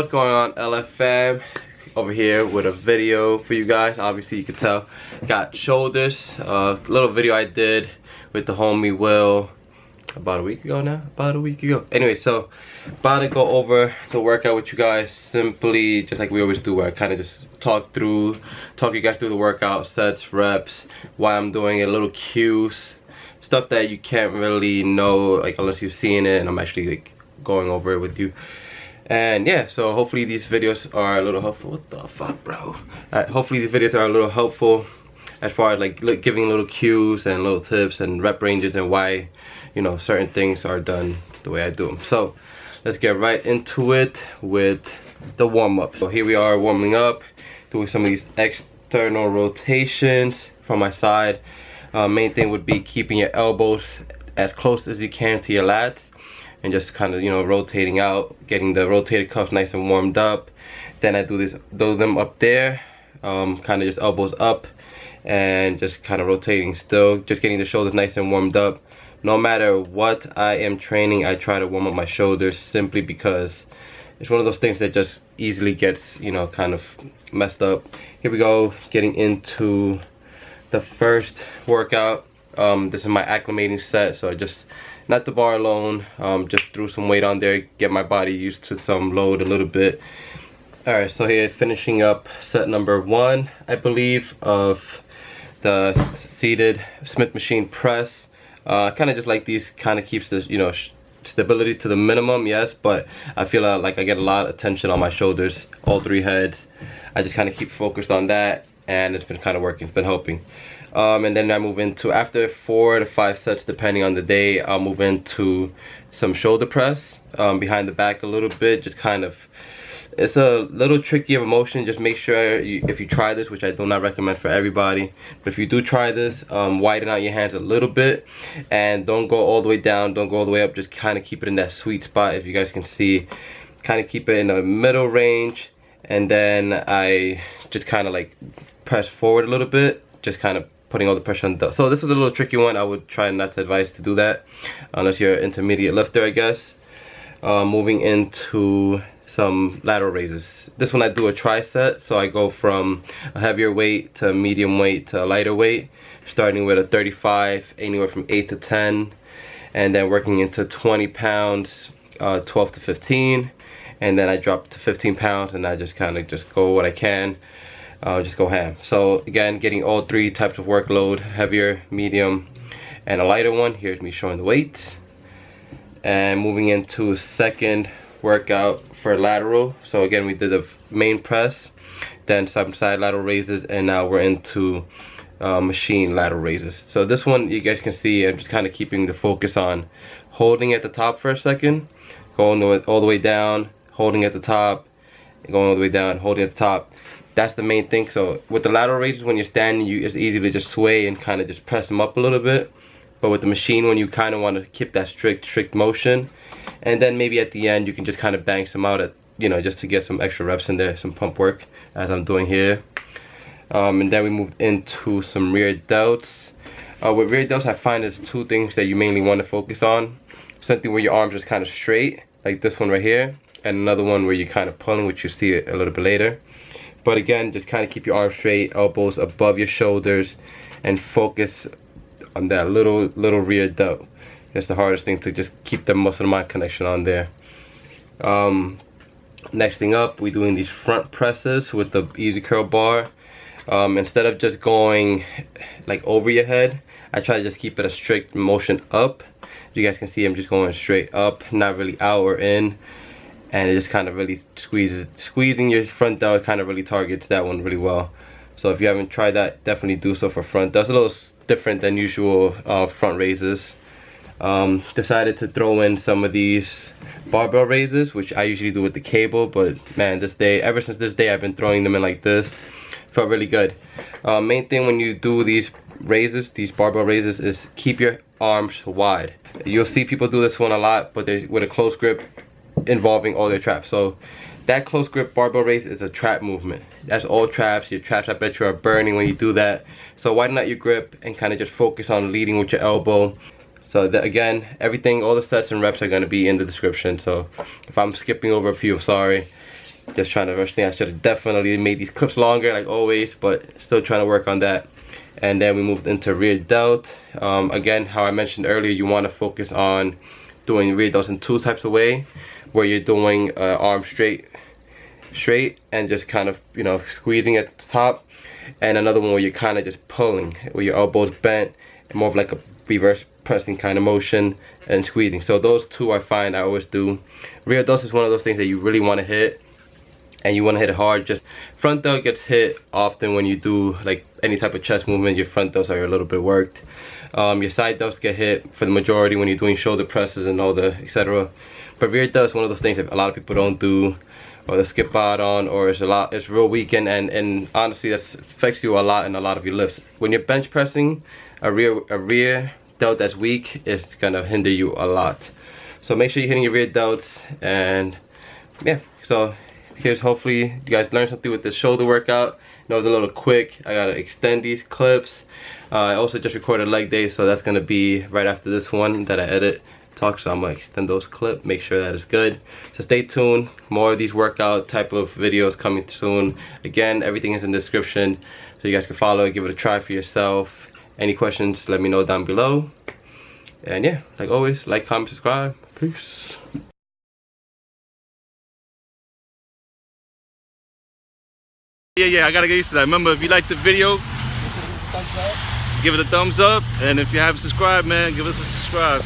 What's going on, LFM? Over here with a video for you guys. Obviously you can tell, got shoulders. Little video I did with the homie Will about a week ago now. Anyway, so about to go over the workout with you guys, simply just like we always do, where I kind of just talk you guys through the workout, sets, reps, why I'm doing it, little cues, stuff that you can't really know like unless you've seen it, and I'm actually like going over it with you. And yeah, so hopefully these videos are a little helpful. What the fuck, bro? Hopefully these videos are a little helpful as far as like giving little cues and little tips and rep ranges and why, you know, certain things are done the way I do them. So let's get right into it with the warm-up. So here we are warming up, doing some of these external rotations from my side. Main thing would be keeping your elbows as close as you can to your lats, and just kind of, you know, rotating out, getting the rotated cuffs nice and warmed up. Then I do them up there, kind of just elbows up and just kind of rotating still, just getting the shoulders nice and warmed up. No matter what I am training, I try to warm up my shoulders, simply because it's one of those things that just easily gets, you know, kind of messed up. Here we go, getting into the first workout. This is my acclimating set, so just not the bar alone, just threw some weight on there, get my body used to some load a little bit. Alright, so here finishing up set number 1, I believe, of the seated Smith machine press. Kind of just like these, kind of keeps the, you know, stability to the minimum, yes, but I feel like I get a lot of tension on my shoulders, all 3 heads. I just kind of keep focused on that, and it's been kind of working, it's been helping. And then I move into, after 4 to 5 sets depending on the day, I'll move into some shoulder press, behind the back a little bit. Just kind of, it's a little tricky of a motion. Just make sure if you try this, which I do not recommend for everybody, but if you do try this, widen out your hands a little bit and don't go all the way down, don't go all the way up. Just kind of keep it in that sweet spot. If you guys can see, kind of keep it in the middle range, and then I just kind of like press forward a little bit, just kind of putting all the pressure on the. So this is a little tricky one. I would try not to advise to do that unless you're an intermediate lifter, I guess. Moving into some lateral raises. This one I do a tri-set, so I go from a heavier weight to medium weight to a lighter weight, starting with a 35, anywhere from 8 to 10, and then working into 20 pounds, 12 to 15, and then I drop to 15 pounds, and I just kind of just go what I can. Just go ham. So again, getting all 3 types of workload, heavier, medium, and a lighter one. Here's me showing the weight. And moving into second workout for lateral. So again, we did the main press, then some side lateral raises, and now we're into machine lateral raises. So this one, you guys can see, I'm just kind of keeping the focus on holding at the top for a second, going all the way down, holding at the top, going all the way down, holding at the top. That's the main thing. So with the lateral raises, when you're standing, it's easy to just sway and kind of just press them up a little bit. But with the machine one, you kind of want to keep that strict motion. And then maybe at the end, you can just kind of bang some out at, you know, just to get some extra reps in there, some pump work, as I'm doing here. And then we moved into some rear delts. With rear delts, I find there's 2 things that you mainly want to focus on. Something where your arms is kind of straight, like this one right here, and another one where you're kind of pulling, which you see a little bit later. But again, just kind of keep your arms straight, elbows above your shoulders, and focus on that little rear delt. It's the hardest thing, to just keep the muscle to mind connection on there. Next thing up, we're doing these front presses with the easy curl bar. Instead of just going like over your head, I try to just keep it a strict motion up. You guys can see I'm just going straight up, not really out or in. And it just kind of really squeezing your front delt kind of really targets that one really well. So if you haven't tried that, definitely do so for front. That's a little different than usual front raises. Decided to throw in some of these barbell raises, which I usually do with the cable, but man, ever since this day, I've been throwing them in like this. Felt really good. Main thing when you do these raises, these barbell raises, is keep your arms wide. You'll see people do this one a lot, but with a close grip involving all their traps. So that close grip barbell raise is a trap movement. That's all traps. Your traps, I bet you, are burning when you do that. So widen out your grip and kind of just focus on leading with your elbow. So again, everything, all the sets and reps are going to be in the description. So if I'm skipping over a few, sorry. Just trying to rush things. I should have definitely made these clips longer, like always, but still trying to work on that. And then we moved into rear delt. Again, how I mentioned earlier, you want to focus on doing rear delts in two types of way, where you're doing arm straight and just kind of, you know, squeezing at the top, and another one where you're kind of just pulling with your elbows bent, more of like a reverse pressing kind of motion and squeezing. So those two I find I always do. Rear delts is one of those things that you really want to hit, and you want to hit it hard. Just front delt gets hit often when you do like any type of chest movement. Your front delts are a little bit worked. Your side delts get hit for the majority when you're doing shoulder presses and all the etc. But rear delt is one of those things that a lot of people don't do, or they skip out on, or it's real weekend, and honestly that affects you a lot in a lot of your lifts. When you're bench pressing, a rear delt that's weak is gonna hinder you a lot. So make sure you're hitting your rear delts. And yeah, so here's, hopefully you guys learned something with this shoulder workout. You know, it's a little quick. I gotta extend these clips. I also just recorded leg day, so that's gonna be right after this one that I edit talk, so I'm gonna extend those clips, make sure that is good. So stay tuned, more of these workout type of videos coming soon. Again, everything is in the description, so you guys can follow it, give it a try for yourself. Any questions, let me know down below. And yeah, like always, like, comment, subscribe. Peace. Yeah, I gotta get used to that. Remember, if you like the video, give it a thumbs up, and if you haven't subscribed, man, give us a subscribe.